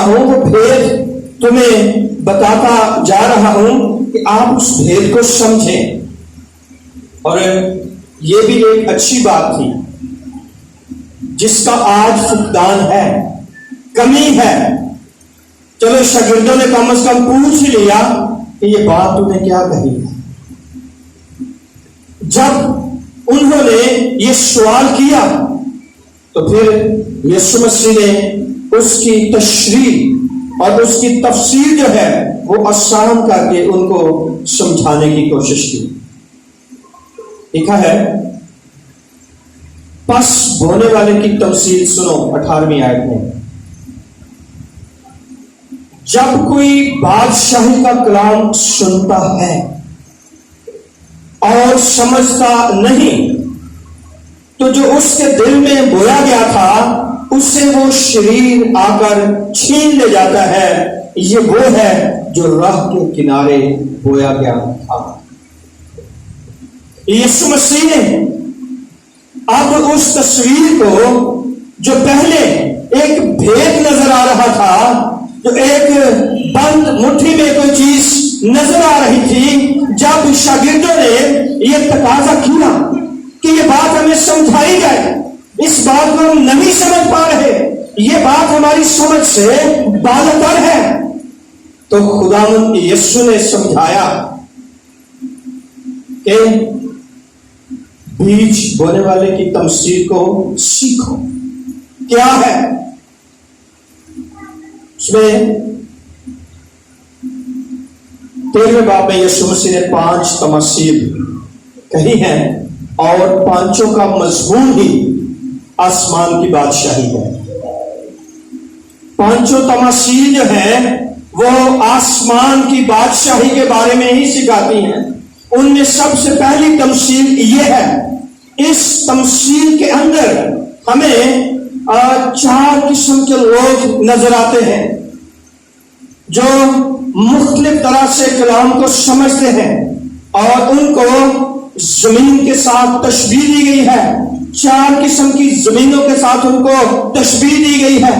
ہوں، وہ بھید تمہیں بتاتا جا رہا ہوں کہ آپ اس بھید کو سمجھیں۔ اور یہ بھی ایک اچھی بات تھی جس کا آج فقدان ہے، کمی ہے۔ چلو شاگردوں نے کم از کم پوچھ ہی لیا کہ یہ بات تم نے کیا کہی ہے۔ جب انہوں نے یہ سوال کیا تو پھر یسوع مسیح نے اس کی تشریح اور اس کی تفسیر جو ہے وہ آسان کر کے ان کو سمجھانے کی کوشش کی۔ لکھا ہے، پس بونے والے کی تمثیل سنو، 18ویں آیت میں، جب کوئی بادشاہی کا کلام سنتا ہے اور سمجھتا نہیں تو جو اس کے دل میں بویا گیا تھا اسے وہ شریر آ کر چھین لے جاتا ہے، یہ وہ ہے جو راہ کے کنارے بویا گیا تھا۔ یسوع مسیح نے اب اس تصویر کو جو پہلے ایک بھید نظر آ رہا تھا، جو ایک بند مٹھی میں کوئی چیز نظر آ رہی تھی، جب شاگردوں نے یہ تقاضا کیا کہ یہ بات ہمیں سمجھائی جائے، اس بات کو ہم نہیں سمجھ پا رہے، یہ بات ہماری سمجھ سے بالاتر ہے، تو خداوند یسوع نے سمجھایا کہ بیج بونے والے کی تمثیل کو سیکھو۔ کیا ہے اس میں؟ 13ویں باب میں یسوع مسیح نے 5 تمثیل کہی ہیں اور 5 کا مضمون ہی آسمان کی بادشاہی ہے۔ 5 تمثیل جو ہیں وہ آسمان کی بادشاہی کے بارے میں ہی سکھاتی ہیں۔ ان میں سب سے پہلی تمثیل یہ ہے، اس تمثیل کے اندر ہمیں 4 قسم کے لوگ نظر آتے ہیں جو مختلف طرح سے کلام کو سمجھتے ہیں، اور ان کو زمین کے ساتھ تشبیہ دی گئی ہے۔ 4 قسم کی زمینوں کے ساتھ ان کو تشبیہ دی گئی ہے،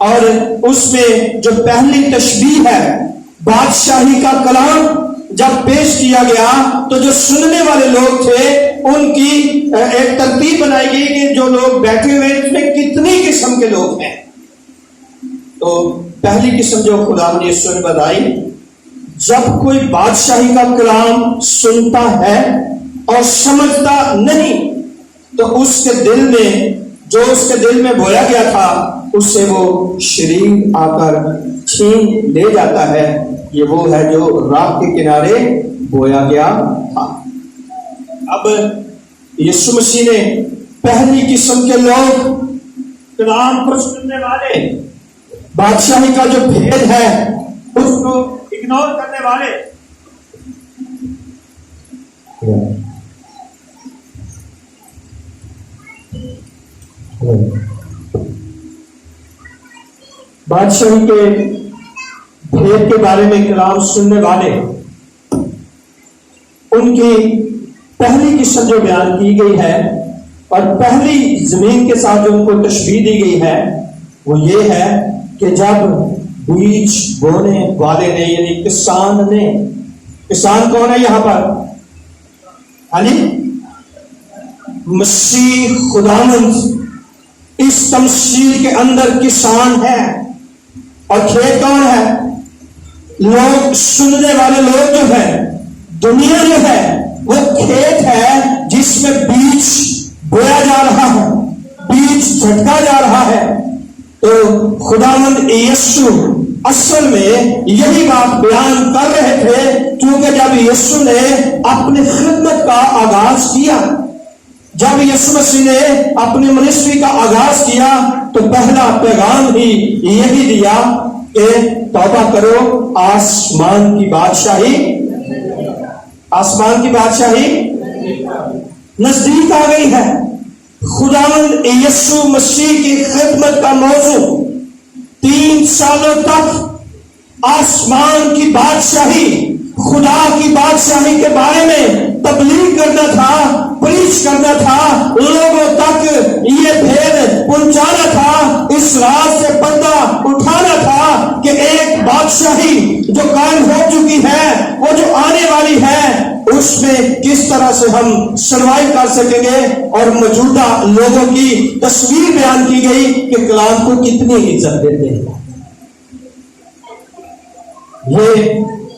اور اس میں جو پہلی تشبیہ ہے، بادشاہی کا کلام جب پیش کیا گیا تو جو سننے والے لوگ تھے ان کی ایک ترتیب بنائی گئی کہ جو لوگ بیٹھے ہوئے اس میں کتنی قسم کے لوگ ہیں۔ تو پہلی قسم جو خدا نے یسوع نے بتائی، جب کوئی بادشاہی کا کلام سنتا ہے اور سمجھتا نہیں تو اس کے دل میں جو اس کے دل میں بویا گیا تھا اسے وہ شریر آ کر چھین لے جاتا ہے، یہ وہ ہے جو راہ کے کنارے بویا گیا تھا۔ اب یسوع مسیح نے پہلی قسم کے لوگ، کلام کو سننے والے، بادشاہی کا جو بھید ہے اس کو اگنور کرنے والے، بادشاہی کے بھید کے بارے میں کلام سننے والے، ان کی پہلی قسم جو بیان کی گئی ہے اور پہلی زمین کے ساتھ جو ان کو تشبیہ دی گئی ہے وہ یہ ہے کہ جب بیج بونے والے نے، یعنی کسان نے، کسان کون ہے یہاں پر؟ مسیح خداوند اس تمثیل کے اندر کسان ہے، اور کھیت کون ہے؟ لوگ سننے والے لوگ جو ہے، دنیا جو ہے وہ کھیت ہے جس میں بیج بویا جا رہا ہے، بیج جھٹکا جا رہا ہے۔ تو خداوند یسوع اصل میں یہی بات بیان کر رہے تھے، کیونکہ جب یسوع نے اپنی خدمت کا آغاز کیا، جب یسوع مسیح نے اپنی منسٹری کا آغاز کیا تو پہلا پیغام ہی یہی دیا کہ توبہ کرو، آسمان کی بادشاہی نزدیک آ گئی ہے۔ خداوند یسوع مسیح کی خدمت کا موضوع 3 سالوں تک آسمان کی بادشاہی، خدا کی بادشاہی کے بارے میں تبلیغ کرنا تھا، پریچ کرنا تھا، لوگوں تک یہ بھید پہنچانا تھا، اس راز سے پردہ اٹھانا تھا جو قائم ہو چکی ہے وہ جو آنے والی ہے اس میں کس طرح سے ہم سروائیو کر سکیں گے، اور موجودہ لوگوں کی تصویر بیان کی گئی کہ کلام کو کتنی عزت دیتے ہیں۔ یہ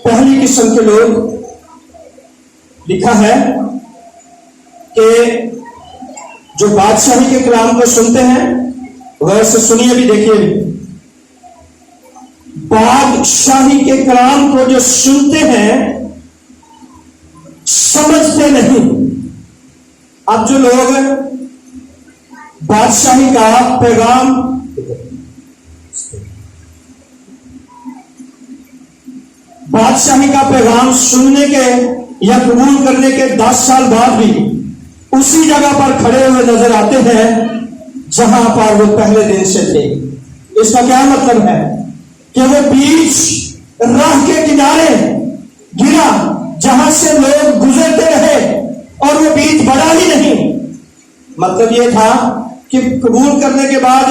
پہلی قسم کے لوگ لکھا ہے کہ جو بادشاہی کے کلام کو سنتے ہیں، ویسے سنیے بھی دیکھیے بھی، بادشاہی کے کلام کو جو سنتے ہیں سمجھتے نہیں۔ اب جو لوگ بادشاہی کا پیغام سننے کے یا قبول کرنے کے 10 سال بعد بھی اسی جگہ پر کھڑے ہوئے نظر آتے ہیں جہاں پر وہ پہلے دن سے تھے۔ اس کا کیا مطلب ہے کہ وہ بیج راہ کے کنارے گرا جہاں سے لوگ گزرتے رہے اور وہ بیج بڑا ہی نہیں۔ مطلب یہ تھا کہ قبول کرنے کے بعد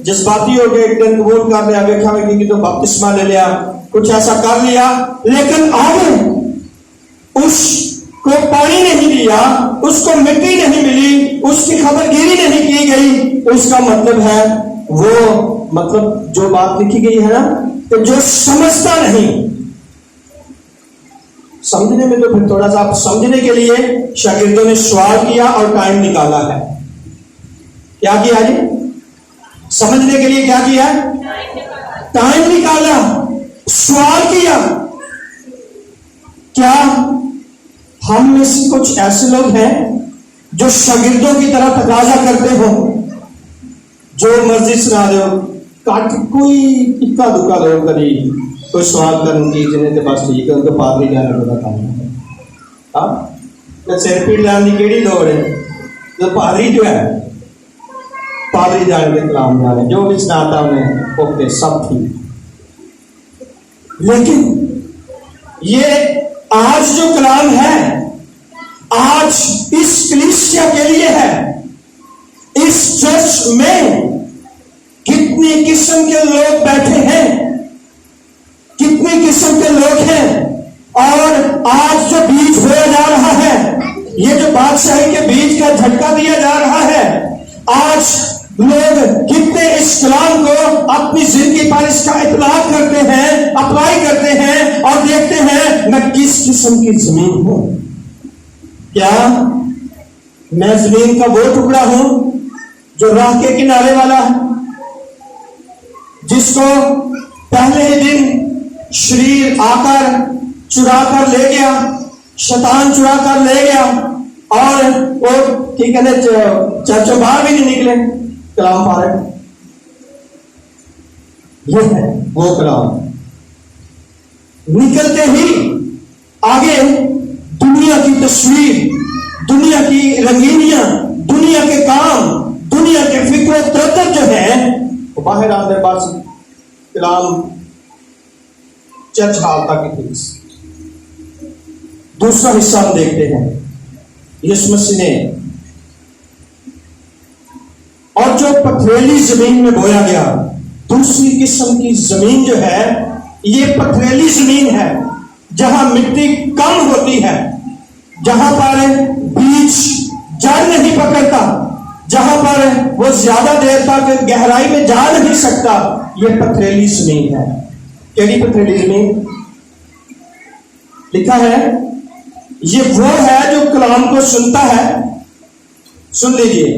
جذباتی ہو کے ایک دن قبول کر لیا، دیکھا کہ تو بپتسمہ لے لیا، کچھ ایسا کر لیا، لیکن آگے اس کو پانی نہیں دیا، اس کو مٹی نہیں ملی، اس کی خبر گیری نہیں کی گئی۔ اس کا مطلب ہے وہ جو بات لکھی گئی ہے نا کہ جو سمجھتا نہیں۔ سمجھنے میں تو پھر تھوڑا سا سمجھنے کے لیے شاگردوں نے سوال کیا اور ٹائم نکالا ہے۔ کیا کیا جی؟ سمجھنے کے لیے کیا کیا؟ ٹائم نکالا، سوال کیا۔ کیا ہم میں سے کچھ ایسے لوگ ہیں جو شاگردوں کی طرح تقاضا کرتے ہو، جو مرضی سنا دو، کوئی اکا دکا لوگ کری کوئی سوال کرنے کی جنہیں بس ٹھیک ہے ان کو پادری جانے کا کام ہے۔ سر پیڑ جانے کی کیڑی لوڑ ہے؟ جو پادری جو ہے پادری جانے کے کلام جانے جو بھی سناتا انہیں اوکے سب ٹھیک۔ لیکن یہ آج جو کلام ہے آج اس کلیسیا کے لیے ہے۔ اس چرچ میں کتنی قسم کے لوگ بیٹھے ہیں، کتنی قسم کے لوگ ہیں، اور آج جو بیج بویا جا رہا ہے، یہ جو بادشاہی کے بیج کا جھٹکا دیا جا رہا ہے، آج لوگ کتنے اس کلام کو اپنی زندگی پر اس کا اطلاق کرتے ہیں، اپلائی کرتے ہیں اور دیکھتے ہیں میں کس قسم کی زمین ہوں۔ کیا میں زمین کا وہ ٹکڑا ہوں جو راہ کے کنارے والا ہے، جس کو پہلے ہی دن شریر آ کر چرا کر لے گیا، شیطان چرا کر لے گیا، اور وہ ٹھیک ہے چرچوں باہر بھی نہیں نکلے، کلام پارے؟ یہ ہے وہ کلام۔ نکلتے ہی آگے دنیا کی تصویر، دنیا کی رنگینیاں، دنیا کے کام، دنیا کے فکر و تردد جو ہے وہ باہر آتے پاس کلام چرچ ہال تک کی۔ دوسرا حصہ ہم دیکھتے ہیں یسوع مسیح نے، اور جو پتھریلی زمین میں بویا گیا، دوسری قسم کی زمین جو ہے یہ پتھریلی زمین ہے، جہاں مٹی کم ہوتی ہے، جہاں پر بیج جڑ نہیں پکڑتا، جہاں پر وہ زیادہ دیر تک گہرائی میں جا نہیں سکتا، یہ پتھریلی زمین ہے۔ کیڑی پتھریلی زمین؟ لکھا ہے یہ وہ ہے جو کلام کو سنتا ہے، سن لیجیے،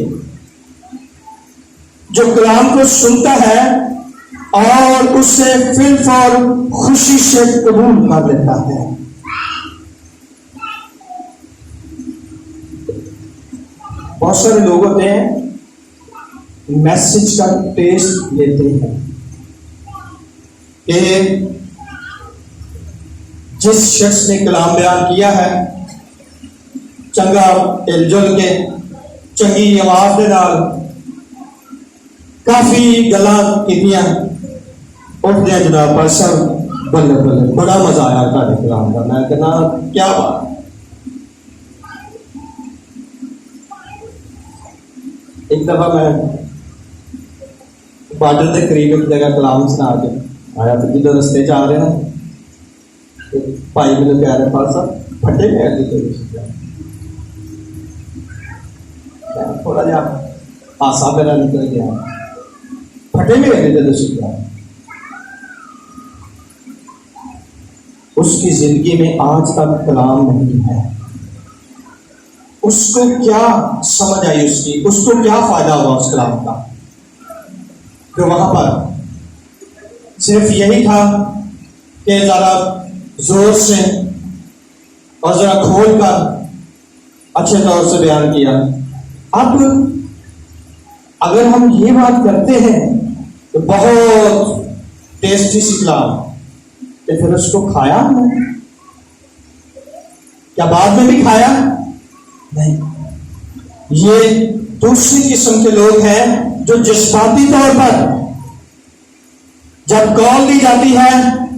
جو کلام کو سنتا ہے اور اسے فلف اور خوشی سے قبول کر لیتا ہے۔ بہت سارے لوگ ہوتے ہیں میسج کا ٹیسٹ لیتے ہیں کہ جس شخص نے کلام بیان کیا ہے چنگا ہل جل کے چنگی آواز دے نال کافی گلاں کیتیاں اٹھتے ہیں جناب پر سب بلے بلے بڑا مزہ آیا تھوڑے کلام کا۔ میں کہنا کیا بات۔ ایک دفعہ میں بارڈر کے قریب ایک جگہ کلام سنا کے آیا تو جدھر رستے چ آ رہے نا بھائی میرے پیارے پال صاحب پھٹے میں تھوڑا جہا آسا میرا نکل گیا پھٹے میں اس کی زندگی میں آج تک کلام نہیں ہے. اس کو کیا سمجھ آئی اس کو کیا فائدہ ہوا اس کلام کا؟ کہ وہاں پر صرف یہی تھا کہ ذرا زور سے اور ذرا کھول کر اچھے طور سے بیان کیا. اب اگر ہم یہ بات کرتے ہیں تو بہت ٹیسٹی سی کلام، تو پھر اس کو کھایا ہم نے؟ کیا بعد میں بھی کھایا؟ نہیں. یہ دوسری قسم کے لوگ ہیں جو جذباتی طور پر جب کال دی جاتی ہے.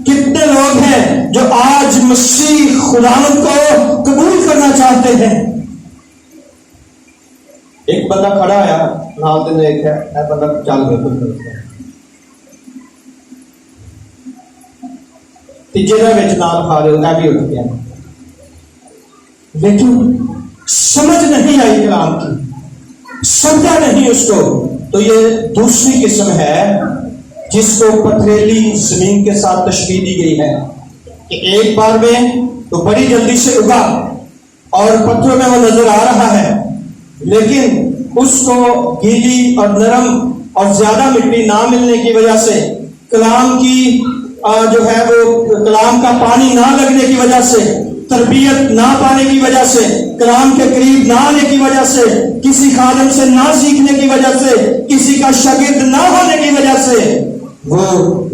کتنے لوگ ہیں جو آج مسیح خداوند کو قبول کرنا چاہتے ہیں؟ ایک بندہ کھڑا ہے نال دن ایک ہے بندہ چل گیا تیجے دن نال کھا رہے ہو بھی اٹھ گیا، لیکن سمجھ نہیں آئی کلام کی، سمجھا نہیں اس کو. تو یہ دوسری قسم ہے جس کو پتھریلی زمین کے ساتھ تشبیہ دی گئی ہے کہ ایک بار میں تو بڑی جلدی سے اگا اور پتھروں میں وہ نظر آ رہا ہے، لیکن اس کو گیلی اور نرم اور زیادہ مٹی نہ ملنے کی وجہ سے، کلام کی جو ہے وہ کلام کا پانی نہ لگنے کی وجہ سے، تربیت نہ پانے کی وجہ سے، کلام کے قریب نہ آنے کی وجہ سے، کسی خادم سے نہ سیکھنے کی وجہ سے، کسی کا شاگرد نہ ہونے کی وجہ سے وہ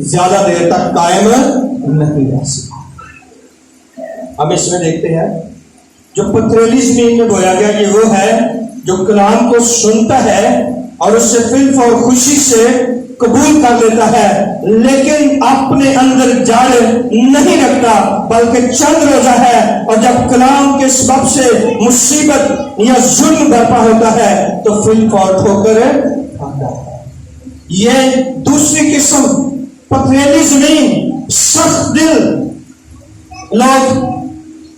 زیادہ دیر تک قائم نہیں رہ سکتا. ہم اس میں دیکھتے ہیں جو پتھریلی زمین میں بویا گیا یہ وہ ہے جو کلام کو سنتا ہے اور اس سے فلف اور خوشی سے قبول کر لیتا ہے، لیکن اپنے اندر جڑ نہیں رکھتا، بلکہ چند روزہ ہے اور جب کلام کے سبب سے مصیبت یا ظلم برپا ہوتا ہے تو فلف اور ٹھوکر آتا ہے. یہ دوسری قسم پتھریلی زمین، سخت دل لوگ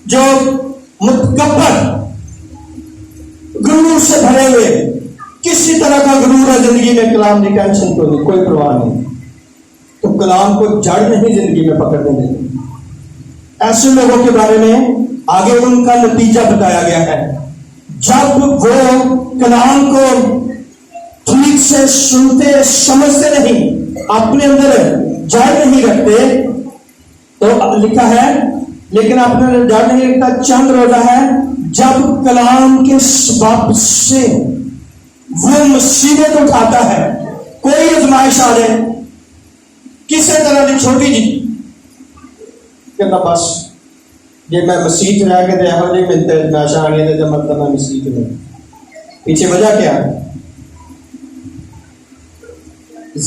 جو متکبر، غرور سے بھرے ہوئے، کسی طرح کا غرور ہے زندگی میں، کلام کی ٹینشن کو نہیں، کوئی پرواہ نہیں، تو کلام کو جڑ نہیں زندگی میں پکڑنے دیتے. ایسے لوگوں کے بارے میں آگے ان کا نتیجہ بتایا گیا ہے. جب وہ کلام کو ٹھیک سے سنتے سمجھتے نہیں، اپنے اندر جڑ نہیں رکھتے، تو لکھا ہے لیکن اپنے اندر جڑ نہیں رکھتا. چند روزہ ہے جب کلام کے سبب سے وہ مصیبت اٹھاتا ہے، کوئی آزمائش آ جائے کسی طرح کی چھوٹی جی کہنا بس جی میں مسیح رہ کے دیا ہوں جی ملتے آزمائش آنی ہے تو مطلب میں مسیح میں پیچھے وجہ کیا ہے؟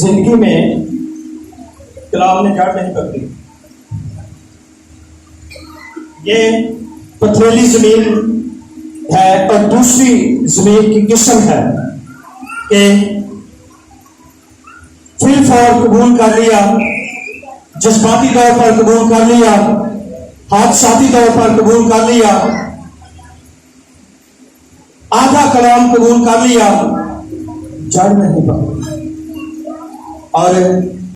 زندگی میں کلام نے جڑ نہیں پکڑی. یہ پتھریلی زمین ہے. اور دوسری زمین کی قسم ہے کہ فل فور قبول کر لیا، جذباتی طور پر قبول کر لیا، حادثاتی طور پر قبول کر لیا، آدھا کلام قبول کر لیا، جڑ نہیں پکڑی. اور